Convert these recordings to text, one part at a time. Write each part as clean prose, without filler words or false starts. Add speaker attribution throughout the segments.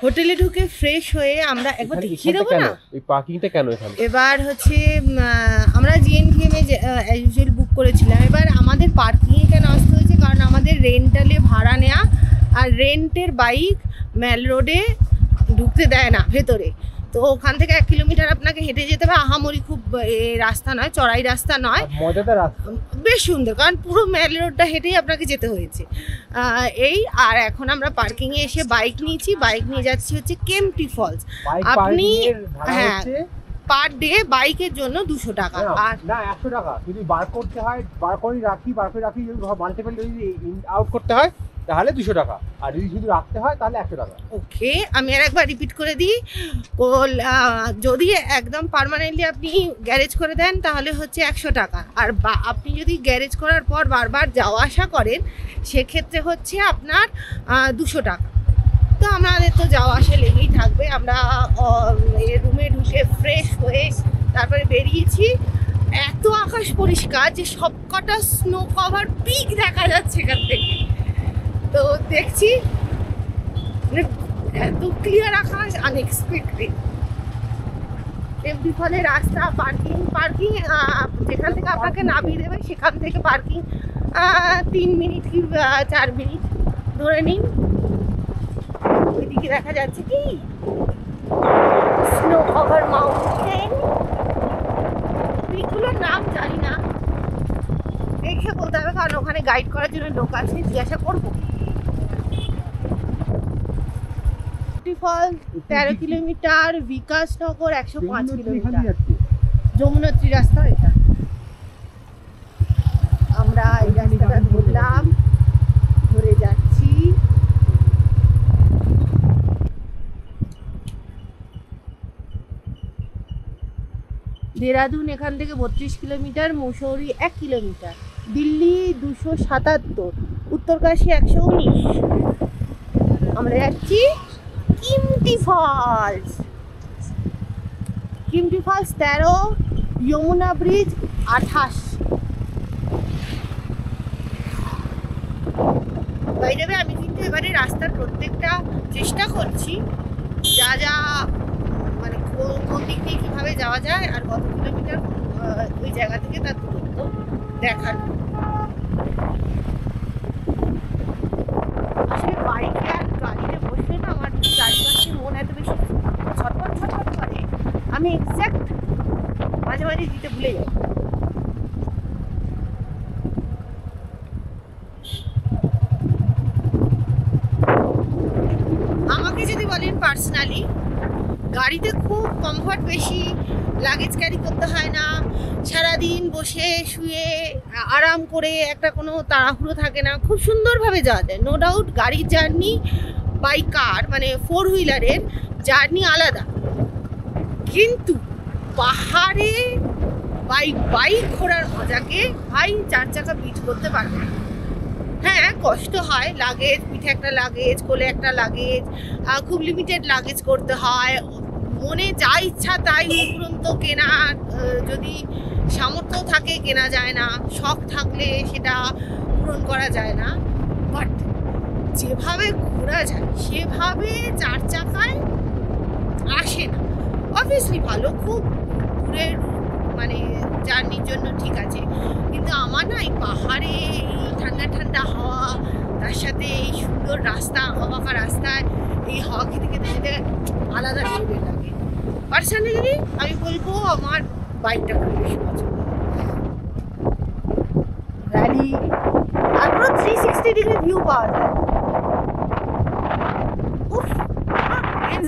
Speaker 1: হোটেলে ঢুকে ফ্রেশ হয়ে আমরা একবার দেখিয়ে দেবো না
Speaker 2: এই পার্কিংটা কেন এখানে।
Speaker 1: এবার হচ্ছে আমরা জিএনভিএম এ ইউজুয়াল বুক করেছিলাম। এবার আমাদের পার্কিংয়ে কেন আসতে হয়েছে, কারণ আমাদের রেন্টালে ভাড়া নেওয়া, আর রেন্টের বাইক ম্যাল রোডে ঢুকতে দেয় না ভেতরে। তো ওখান থেকে 1 কিলোমিটার আপনাকে হেঁটে যেতে হবে। আহামরি খুব রাস্তা নয়, চড়াই রাস্তা নয়,
Speaker 2: মজাদার রাস্তা,
Speaker 1: বেশ সুন্দর, কারণ পুরো ম্যাল রোডটা হেঁটেই আপনাকে যেতে হয়েছে। এই আর এখন আমরা পার্কিংয়ে এসে বাইক নিয়েছি, বাইক নিয়ে যাচ্ছি হচ্ছে কেম্পটি ফলস। আপনি হ্যাঁ পার ডে বাইকের জন্য 200 টাকা, আর
Speaker 2: না 100 টাকা যদি বার করতে হয়, বার করে রাখি যদি মাল্টিপল যদি আউট করতে হয় তাহলে 200 টাকা, আর যদি শুধু রাখতে হয় তাহলে 100 টাকা।
Speaker 1: ওকে, আমি আর একবার রিপিট করে দিই। যদি একদম পার্মানেন্টলি আপনি গ্যারেজ করে দেন তাহলে হচ্ছে 100 টাকা, আর আপনি যদি গ্যারেজ করার পর বারবার যাওয়া আসা করেন সেক্ষেত্রে হচ্ছে আপনার 200 টাকা। তো আমাদের তো যাওয়া আসা লেগেই থাকবে। আমরা রুমে ঢুকে ফ্রেশ হয়ে তারপরে বেরিয়েছি। এত আকাশ পরিষ্কার যে সবকটা স্নো কভার পিক দেখা যাচ্ছে এখান থেকে। তো দেখছি এত ক্লিয়ার আকাশ, আনএক্সপেক্টেড। কেম্পটি ফলের রাস্তা, পার্কিং যেখান থেকে আপনাকে নামিয়ে দেবে সেখান থেকে পার্কিং 3 মিনিট কি 4 মিনিট ধরে নিন। ওইদিকে দেখা যাচ্ছে কি স্নো কভার মাউন্টেন, এগুলোর নাম জানি না, দেখে বলতে হবে, কারণ ওখানে গাইড করার জন্য লোক আছে, জিজ্ঞাসা করবো। ফল 13 কিলোমিটার, বিকাশনগর 105 কিলোমিটার, যমুনোত্রী রাস্তা এটা। আমরা এই রাস্তাটা ধরলাম, ধরে যাচ্ছি। দেরাদুন এখান থেকে 32 কিলোমিটার, মুসৌরি 1 কিলোমিটার, দিল্লি 277, উত্তরকাশী 119। আমরা যাচ্ছি কেম্পটি ফলস। 13, যমুনা ব্রিজ 28। বাইরে আমি কিন্তু এবারে রাস্তার প্রত্যেকটা চেষ্টা করছি যা যা মানে কোন দিক দিয়ে কীভাবে যাওয়া যায় আর কত কিলোমিটার ওই জায়গা থেকে তার দূরত্ব দেখার। আসলে বাইকে আর গাড়িতে বসলে না আমার চারিপাশে মন এত বেশি ছটফট করে, আমি এক্স্যাক্ট মাঝে মাঝে দিতে ভুলে যাই। আমাকে যদি বলেন পার্সোনালি, গাড়িতে খুব কমফর্ট বেশি, লাগেজ ক্যারি করতে হয় না, সারাদিন বসে শুয়ে আরাম করে, একটা কোনো তাড়াহুড়ো থাকে না, খুব সুন্দরভাবে যাওয়া যায়। নো ডাউট গাড়ির জার্নি বাই কার মানে 4 হুইলারের জার্নি আলাদা, কিন্তু পাহাড়ে বাইক ঘোরার মজাকে ভাই 4 চাকা বিট করতে পারবে না। হ্যাঁ কষ্ট হয়, লাগেজ, পিঠে একটা লাগেজ, কোলে একটা লাগেজ, খুব লিমিটেড লাগেজ করতে হয়, মনে যা ইচ্ছা তাই উপরন্ত কেনা যদি সামর্থ্য থাকে কেনা যায় না, শখ থাকলে সেটা পূরণ করা যায় না। বাট যেভাবে ঘোরা যায় সেভাবে 4 চাকায় আসে না। অবভিয়াসলি ভালো, খুব দূরের মানে জার্নির জন্য ঠিক আছে, কিন্তু আমার না এই পাহাড়ে এই ঠান্ডা ঠান্ডা হাওয়া, তার সাথে এই সুন্দর রাস্তা, আঁকাবাঁকা রাস্তায় এই হাওয়া খেতে খেতে যেতে আলাদা লেভেল লাগে। পার্সোনালি আমি বলবো আমার বাইকটা খুব বেশি পছন্দ। ভ্যালি আর পুরো 360 ডিগ্রি ভিউ পাওয়া যায়। উফ,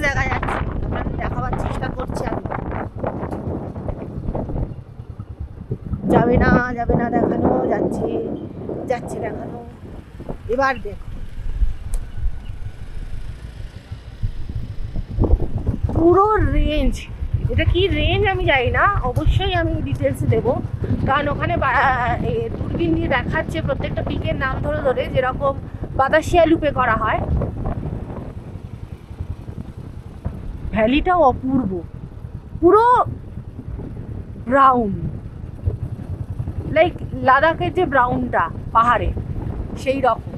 Speaker 1: দেখা যাচ্ছে, আপনাদের দেখাবার চেষ্টা করছি আমি। যাবে না দেখানো যাচ্ছে দেখানো। এবার দেখ পুরো রেঞ্জ, এটা কি রেঞ্জ আমি জানি না, অবশ্যই আমি ডিটেলসে দেবো, কারণ ওখানে দূরবীন দিয়ে দেখাচ্ছে প্রত্যেকটা পিকের নাম ধরে ধরে, যেরকম বাতাসিয়া লুপে করা হয়। ভ্যালিটাও অপূর্ব, পুরো ব্রাউন, লাইক লাদাখের যে ব্রাউনটা পাহাড়ে সেই রকম।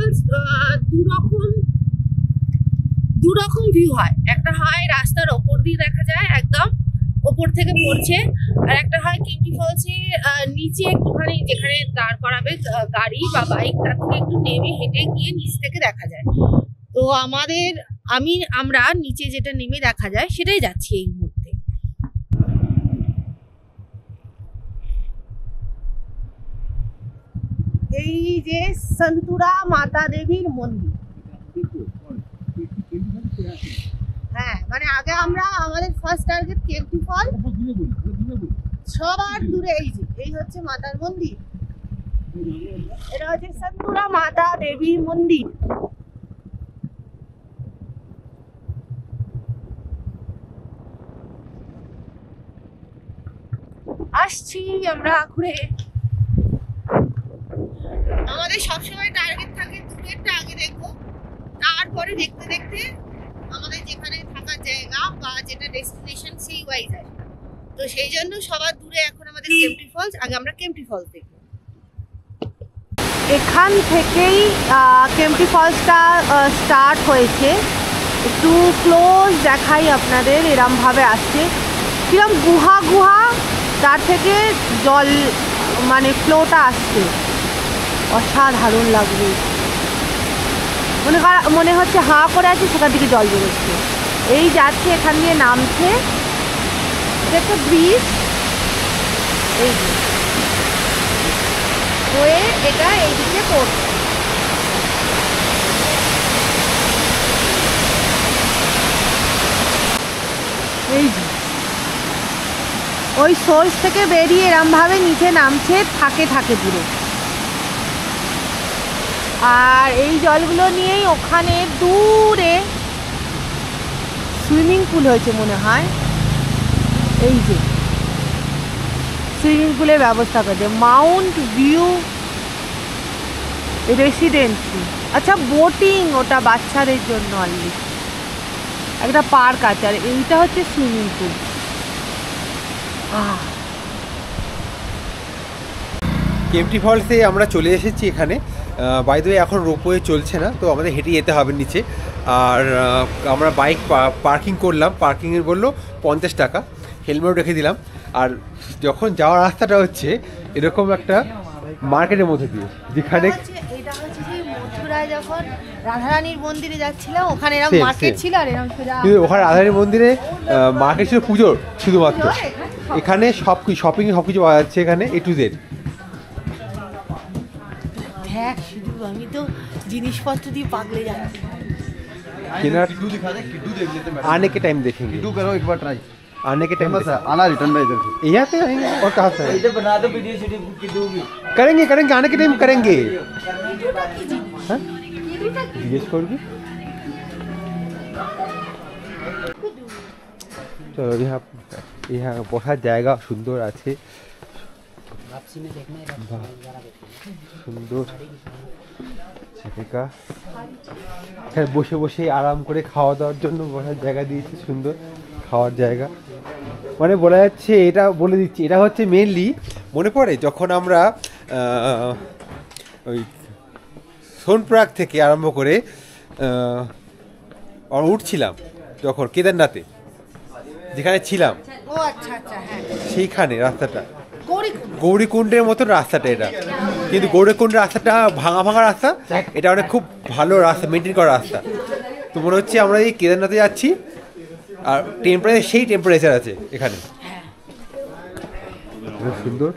Speaker 1: ফলস দু রকম ভিউ হয়। একটা হয় রাস্তার ওপর দিয়ে দেখা যায়, একদম ওপর থেকে পড়ছে, আর একটা হয় কেম্পটি ফলসে নিচে একটুখানি যেখানে দাঁড় করাবে গাড়ি বা বাইক, তার থেকে একটু নেমে হেঁটে গিয়ে নিচ থেকে দেখা যায়। তো আমরা নিচে যেটা নেমে দেখা যায় সেটাই যাচ্ছি এই মুহূর্তে। এই যে সন্তুরা মাতা দেবীর মন্দির। হ্যাঁ, মানে আগে আমরা আমাদের ফার্স্ট টার্গেট কেম্পটি ফল, সবার দূরে এই হচ্ছে মাতার মন্দির। এটা হচ্ছে সন্তুরা মাতা দেবীর মন্দির। আসছি আমরা ঘুরে। আমাদের সবসময় টার্গেট থাকে দূরেরটা আগে দেখবো, তারপরে দেখতে দেখতে আমাদের যেখানে থাকার জায়গা বা যেটা ডেস্টিনেশন সেই ওয়াইজ আসে। তো সেই জন্য সবার দূরে এখন আমাদের কেম্পটি ফলস, আগে আমরা কেম্পটি ফলস দেখব। এখান থেকেই কেম্পটি ফলসটা স্টার্ট হয়েছে। একটু ক্লোজ দেখাই আপনাদের, এরমভাবে আসছে কিরম গুহা গুহা, তার থেকে জল মানে ফ্লোটা আসছে, অসাধারণ লাগবে। মনে হচ্ছে হাঁ করে আছে, সেখান থেকে জল বেরোচ্ছে, এই যাচ্ছে এখান দিয়ে নামছে। একটা ব্রিজ, এই হয়ে এটা এইদিকে পড়ছে। এই ওই সোর্স থেকে বেরিয়ে এরমভাবে নিচে নামছে, থাকে পুরো। আর এই জলগুলো নিয়েই ওখানে দূরে সুইমিং পুল হয়েছে মনে হয়। এই যে সুইমিং পুলের ব্যবস্থা করেছে, মাউন্ট ভিউ রেসিডেন্সি। আচ্ছা, বোটিং ওটা বাচ্চাদের জন্য, অনলি একটা পার্ক আছে, আর এইটা হচ্ছে সুইমিং পুল।
Speaker 2: কেম্পটি ফলসে আমরা চলে এসেছি। এখানে বাই দ্য ওয়ে এখন রোপওয়ে চলছে না, তো আমাদের হেঁটে যেতে হবে নিচে। আর আমরা বাইক পার্কিং করলাম, পার্কিংয়ের বললো 50 টাকা, হেলমেট রেখে দিলাম। আর যখন যাওয়ার রাস্তাটা হচ্ছে এরকম একটা মার্কেটের মধ্যে দিয়ে, যেখানে
Speaker 1: এটা হচ্ছে যে মথুরায় যখন রাধারানীর মন্দিরে যাচ্ছিলাম, ওখানে এরকম মার্কেট ছিল, আর এরকম
Speaker 2: ওখানে রাধারানীর মন্দিরে মার্কেট ছিল পুজোর শুধুমাত্র। এখানে শপিং সবকিছু পাওয়া যাচ্ছে এখানে, A to Z।
Speaker 1: দেখ শুধু, আমি তো জিনিসপত্র দিয়ে পাগলে যাচ্ছি।
Speaker 2: आने के टाइम देखेंगे,
Speaker 3: करो एक बार ट्राई।
Speaker 2: आने के टाइम
Speaker 3: आना रिटर्न में इधर से
Speaker 2: यहाँ से आएंगे और कहाँ से
Speaker 3: इधर बना दो वीडियो शूटिंग किदू भी
Speaker 2: करेंगे करेंगे आने के टाइम करेंगे। জিজ্ঞেস করবি। চলো, यहाँ বসার জায়গা সুন্দর আছে, সুন্দর জায়গা। এখানে বসে বসে আরাম করে খাওয়া দাওয়ার জন্য বসার জায়গা দিয়েছে, সুন্দর খাওয়ার জায়গা। মানে বলা যাচ্ছে, এটা বলে দিচ্ছি, এটা হচ্ছে মেনলি মনে পড়ে যখন আমরা ওই সোনপ্রয়াগ থেকে আরম্ভ করে উঠছিলাম, যখন কেদারনাথে যেখানে ছিলাম,
Speaker 1: ও আচ্ছা আচ্ছা, হ্যাঁ,
Speaker 2: সেইখানে রাস্তাটা গৌরীকুণ্ডের মতো রাস্তাটা এটা, কিন্তু গৌরীকুণ্ডের রাস্তাটা ভাঙা ভাঙা রাস্তা, এটা অনেক খুব ভালো রাস্তা, মেনটেন করা রাস্তা। তো মনে হচ্ছে আমরা এই কেদারনাথে যাচ্ছি, আর টেম্পারেচার সেই টেম্পারেচার আছে এখানে, সুন্দর।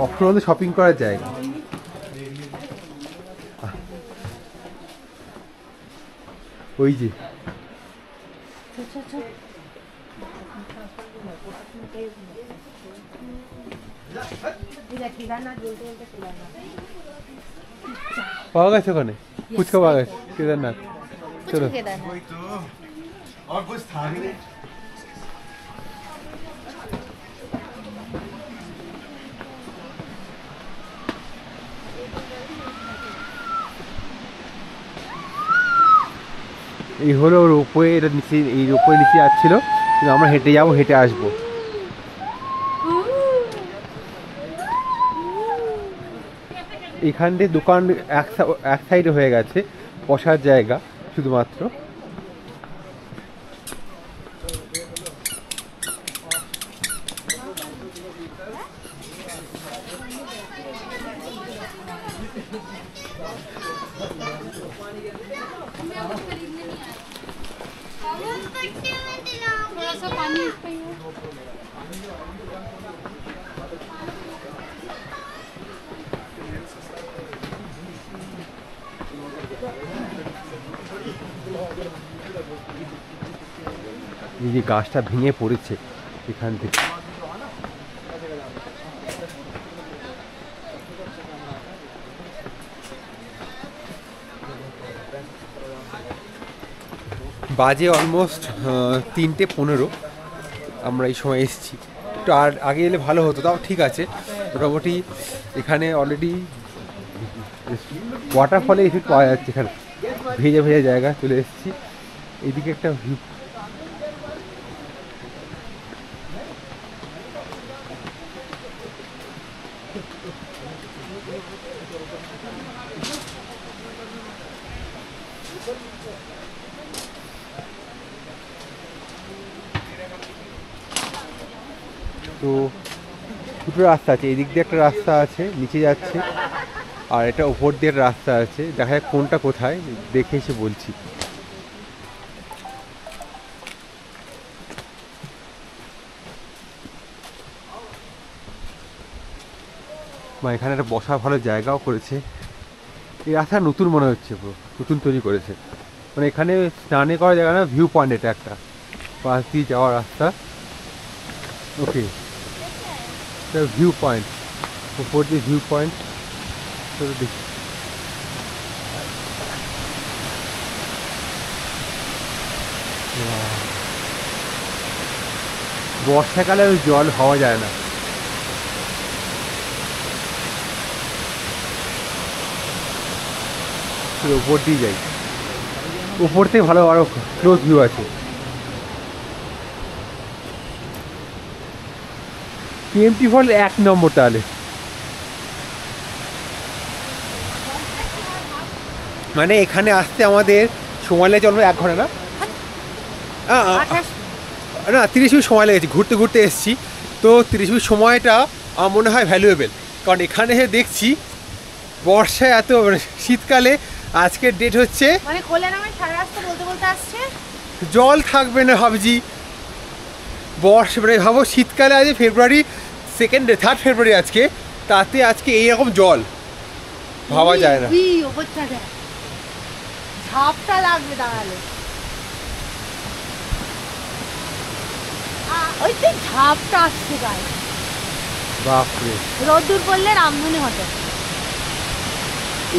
Speaker 2: অফরোড শপিং করার জায়গা। ওই যে পাওয়া গেছে ওখানে ফুচকা পাওয়া গেছে, কেদারনাথ। চলো, এই হলো রোপওয়ে, এটা নিচে, এই রোপওয়ে নিচে যাচ্ছিল, কিন্তু আমরা হেঁটে যাবো, হেঁটে আসবো। এখান থেকে দোকান এক সাইডে হয়ে গেছে, বসার জায়গা শুধুমাত্র। এই যে গাছটা ভেঙে পড়েছে এখান থেকে। বাজে অলমোস্ট 3:15 আমরা এই সময় এসেছি। একটু আর আগে এলে ভালো হতো, তাও ঠিক আছে মোটামুটি। এখানে অলরেডি ওয়াটারফলে এফেক্ট পাওয়া যাচ্ছে, এখানে ভেজে ভেজে জায়গা চলে এসেছি। এইদিকে একটা ভিউ, তো দুটো রাস্তা আছে, এদিক দিয়ে একটা রাস্তা আছে নিচে যাচ্ছে, আর এটা উপর দিয়ে রাস্তা আছে। দেখা যাক কোনটা কোথায়, দেখে এসে বলছি। এখানে একটা বসার ভালো জায়গাও করেছে। এই রাস্তা নতুন মনে হচ্ছে, পুরো নতুন তৈরি করেছে। মানে এখানে স্নানে করা জায়গা না, ভিউ পয়েন্ট এটা একটা, পাশ দিয়ে যাওয়ার রাস্তা। ওকে, ভিউ পয়েন্ট, উপর দিয়ে ভিউ পয়েন্ট। দেখি বর্ষাকালে জল হওয়া যায় না। উপর দিয়ে যাই, উপর থেকে ভালো আরো ক্লোজ ভিউ আছে। কেএমটি ফল 1 নম্বর। তাহলে মানে এখানে আসতে আমাদের সময় লেগেছে অলমোস্ট 1 ঘন্টা, না 30 মিনিট সময় লেগেছে। ঘুরতে ঘুরতে এসেছি তো 30 মিনিট সময়টা আমার মনে হয় ভ্যালুয়েবল, কারণ এখানে দেখছি বর্ষায় এত, মানে শীতকালে আজকের ডেট হচ্ছে,
Speaker 1: মানে কোলেনামের সারা রাস্তা বলতে বলতে আসছে
Speaker 2: জল থাকবে না ভাবছি। মানে ভাবো শীতকালে আজ ফেব্রুয়ারি 3rd ফেব্রুয়ারি আজকে, তাতে আজকে এইরকম জল ভাবা যায় না।
Speaker 1: ঝাপটা লাগবে দাঁড়ালে, ওই তো ঝাপটা আসছে গায়ে।
Speaker 2: বাপরে,
Speaker 1: রোদ্দুর পড়লে রামধুনি হতো।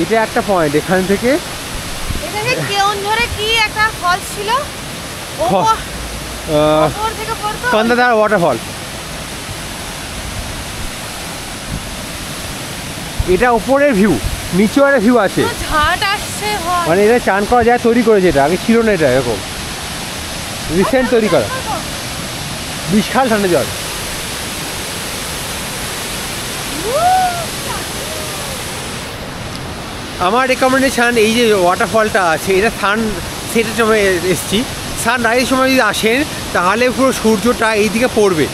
Speaker 2: এটা একটা পয়েন্ট, এখান থেকে
Speaker 1: এটা যে কেওনঝড়ে কি একটা ফলস ছিল, ওপর থেকে পড়তো,
Speaker 2: কান্দাদার ওয়াটারফল। এটা উপরের ভিউ, নিচেও একটা ভিউ আছে।
Speaker 1: ঝাট আসছে,
Speaker 2: মানে এটা চান করা যায়, তৈরি করেছে এটা, আগে ছিল না এটা এরকম, রিসেন্ট তৈরি করা। বিশাল ঠান্ডা জল। আমার রেকমেন্ডেশান, এই যে ওয়াটারফলটা আছে এটা সানসেটের সময় এসেছি, সানরাইজের সময় যদি আসেন তাহলে পুরো সূর্যটা এইদিকে পড়বে,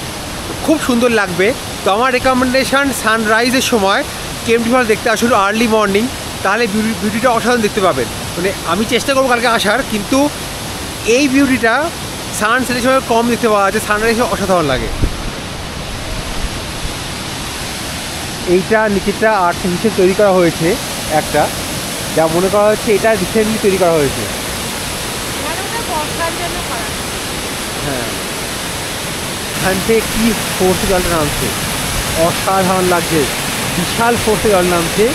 Speaker 2: খুব সুন্দর লাগবে। তো আমার রেকমেন্ডেশান সানরাইজের সময় কেএমটি ফল দেখতে আসলে আর্লি মর্নিং, তাহলে বিউটিটা অসাধারণ দেখতে পাবেন। মানে আমি চেষ্টা করবো কালকে আসার, কিন্তু এই বিউটিটা সানসেটের সময় কম দেখতে পাওয়া যাচ্ছে, সানরাইজে অসাধারণ লাগে। এইটা নিচেরটা আর্টিফিশিয়াল তৈরি করা হয়েছে একটা, যা মনে করা হচ্ছে এটা রিসেন্টলি তৈরি করা হয়েছে। হ্যাঁ, এখান থেকে কি ফোর্সে জলটা নামছে, অসাধারণ লাগছে, বিশাল ফোর্সে জল নামছে।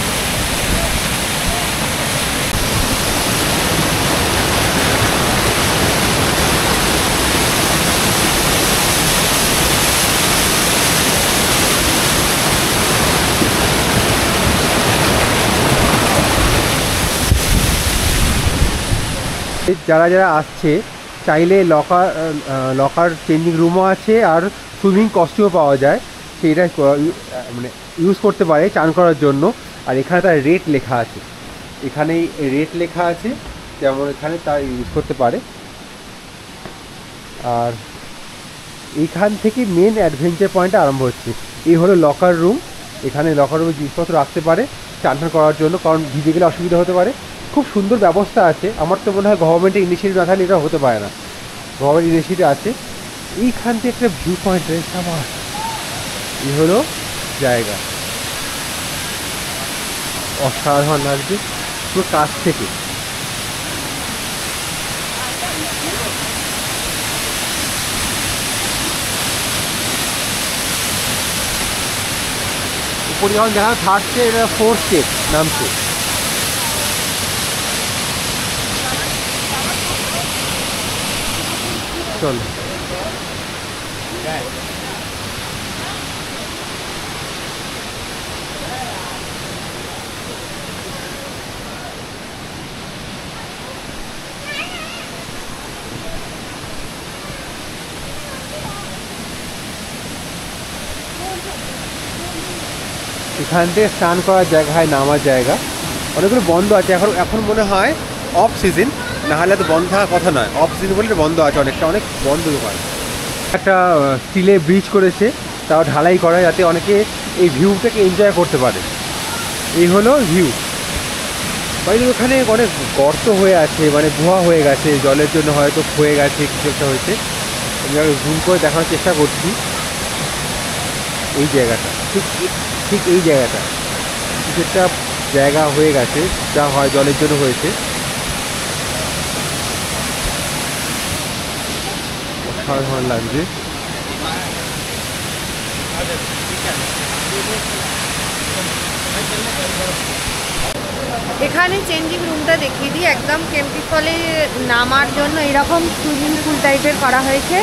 Speaker 2: যারা যারা আসছে চাইলে লকার চেঞ্জিং রুমও আছে, আর সুইমিং কস্টিউমও পাওয়া যায়, সেইটা মানে ইউজ করতে পারে চান করার জন্য। আর এখানে তার রেট লেখা আছে, এখানেই রেট লেখা আছে, যেমন এখানে তার ইউজ করতে পারে। আর এইখান থেকে মেন অ্যাডভেঞ্চার পয়েন্টটা আরম্ভ হচ্ছে। এই হলো লকার রুম, এখানে লকার রুমে জিনিসপত্র রাখতে পারে চান করার জন্য, কারণ ভিজে গেলে অসুবিধা হতে পারে। খুব সুন্দর ব্যবস্থা আছে। আমার তো মনে হয় গভর্নমেন্টের ইনিশিয়েটিভ না থাকলে এটা হতে পারে না, গভর্নমেন্ট ইনিশিয়েটিভ আছে। এইখান থেকে একটা ভিউ পয়েন্ট রয়েছে আমার, এই হলো জায়গা, অসাধারণ লাগছে পুরো কাছ থেকে। উপরে যখন দেখা থাকছে, এটা 4 স্টেপ নামছে। চল এখান থেকে স্নান করার জায়গা হয়, নামার জায়গা। অনেকগুলো বন্ধ আছে এখন, এখন মনে হয় অফ সিজন, না হলে তো বন্ধ থাকার কথা নয়। অফ সিজন বলে বন্ধ আছে, অনেক বন্ধ দোকান। একটা স্টিলের ব্রিজ করেছে, তাও ঢালাই করা, যাতে অনেকে এই ভিউটাকে এনজয় করতে পারে। এই হলো ভিউ। বাইরে ওখানে অনেক গর্ত হয়ে আছে, মানে গুহা হয়ে গেছে, জলের জন্য হয়তো ক্ষয়ে গেছে, কিছু একটা হয়েছে। আমি জুম করে দেখানোর চেষ্টা করছি। এই জায়গাটা ঠিক এই জায়গাটা কিছু একটা জায়গা হয়ে গেছে, যা হয় জলের জন্য হয়েছে। অসাধারণ লাগছে।
Speaker 1: এখানে চেঞ্জিং রুমটা দেখিয়ে দিই। একদম কেম্পটি ফলে নামার জন্য এরকম সুইমিং পুল টাইপের করা হয়েছে।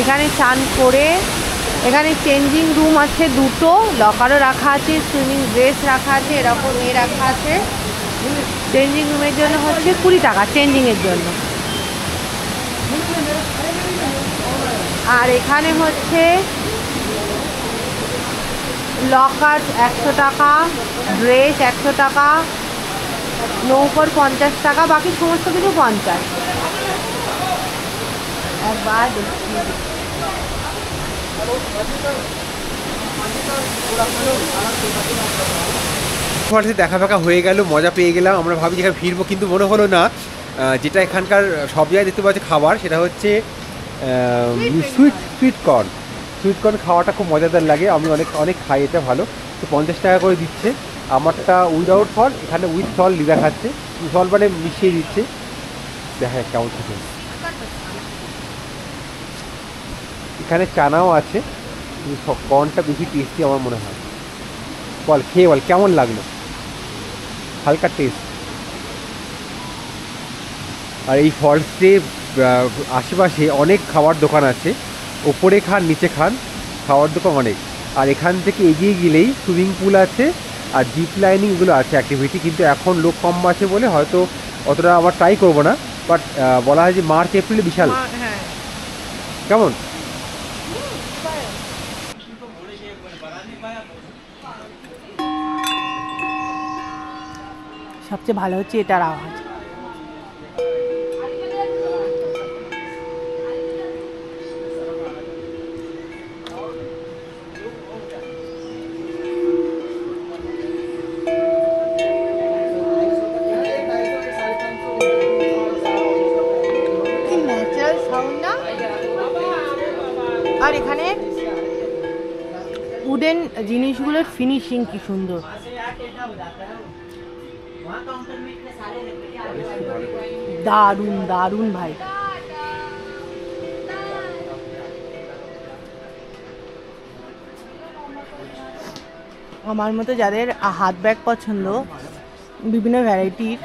Speaker 1: এখানে চান করে, এখানে চেঞ্জিং রুম আছে দুটো, লকারও রাখা আছে, সুইমিং ড্রেস রাখা আছে, এরকম রাখা আছে। চেঞ্জিং রুমের জন্য হচ্ছে 20 টাকা চেঞ্জিংয়ের জন্য। আর এখানে হচ্ছে লকার 100 টাকা, ড্রেস 100 টাকা, নৌকর 50 টাকা, বাকি সমস্ত কিছু 50। একবার
Speaker 2: দেখা ফাঁকা হয়ে গেল, মজা পেয়ে গেলাম। আমরা ভাবি যেখানে ফিরবো, কিন্তু মনে হলো না। যেটা এখানকার সব জায়গায় দেখতে পাচ্ছি খাবার, সেটা হচ্ছে সুইট কর্ন খাওয়াটা খুব মজাদার লাগে। আমি অনেক খাই, এটা ভালো। তো 50 টাকা করে দিচ্ছে। আমারটা উইদাউট সল্ট, এখানে উইথ সল্ট লিদা খাচ্ছে, সল্ট মানে মিশিয়ে দিচ্ছে। দেখা যাক কেমন থাকে। এখানে চানাও আছে, কর্নটা বেশি টেস্টি আমার মনে হয়। বল খেয়ে বল কেমন লাগলো, হালকা টেস্ট। আর এই ফলসে আশেপাশে অনেক খাবার দোকান আছে, ওপরে খান নিচে খান, খাওয়ার দোকান অনেক। আর এখান থেকে এগিয়ে গেলেই সুইমিং পুল আছে আর জিপ লাইনিং, এগুলো আছে অ্যাক্টিভিটি। কিন্তু এখন লোক কম আছে বলে হয়তো অতটা আবার ট্রাই করবো না। বাট বলা হয় যে মার্চ এপ্রিলে বিশাল। কেমন
Speaker 1: সবচেয়ে ভালো হচ্ছে এটার আওয়াজ। আর এখানে উডেন জিনিসগুলোর ফিনিশিং কি সুন্দর। দারুণ দারুণ ভাই। আমার মতো যাদের হাত ব্যাগ পছন্দ বিভিন্ন ভ্যারাইটির,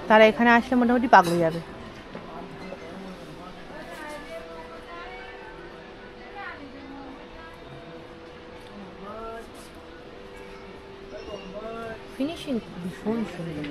Speaker 1: তারা এখানে আসলে মোটামুটি পাগল যাবে। ফিনিশিং ভীষণ সুন্দর।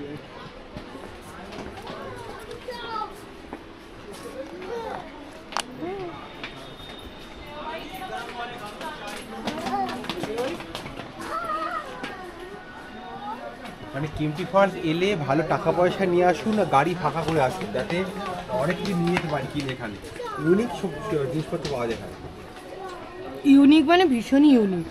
Speaker 2: মানে কেএমটি ফলস এলে ভালো টাকা পয়সা নিয়ে আসুন না গাড়ি ফাঁকা করে আসুন, যাতে অনেক কিছু নিয়ে যেতে পারি কিনে এখানে। ইউনিক সব জিনিসপত্র পাওয়া যায় এখানে।
Speaker 1: ইউনিক মানে ভীষণই ইউনিক।